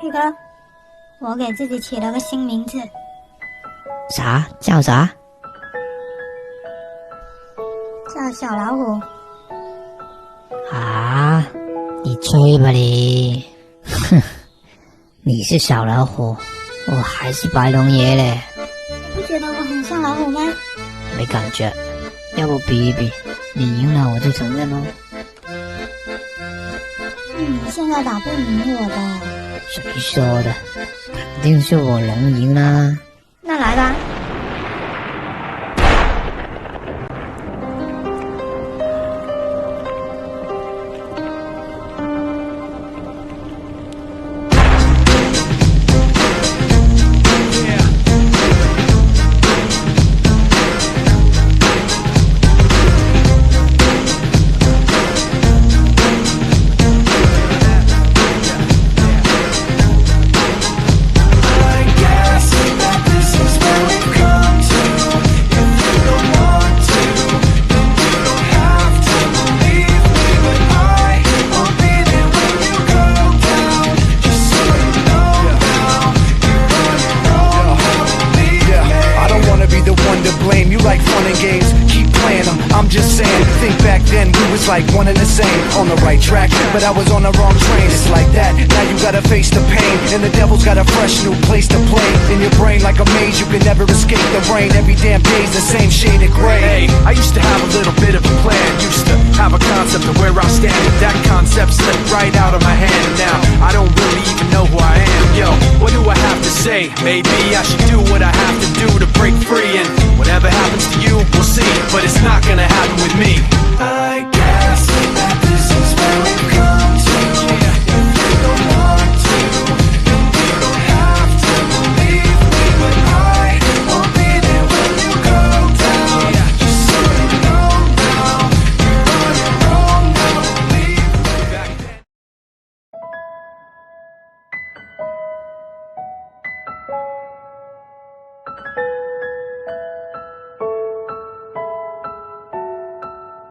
佩哥，我给自己起了个新名字。啥？叫啥？叫小老虎。啊？你吹吧你！哼，你是小老虎，我还是白龙爷嘞。你不觉得我很像老虎吗？没感觉，要不比一比？你赢了我就承认哦。你现在打不赢我的。谁说的？肯定是我龙赢啦。那来吧。Like fun and games, keep playing them. I'm just saying, think back then we was like one and the same. On the right track, but I was on the wrong train. It's like that, now you gotta face the pain. And the devil's got a fresh new place to play. In your brain like a maze, you can never escape the rain. Every damn day's the same shade of gray. Hey, I used to have a little bit of a plan. Used to have a concept of where I stand. But that concept slipped right out of my hand. And now I don't really even know who I am. Yo, what do I have to say? Maybe I should do what I have to do to break free. And whatever happens to you, we'll see. But it's not gonna happen with me.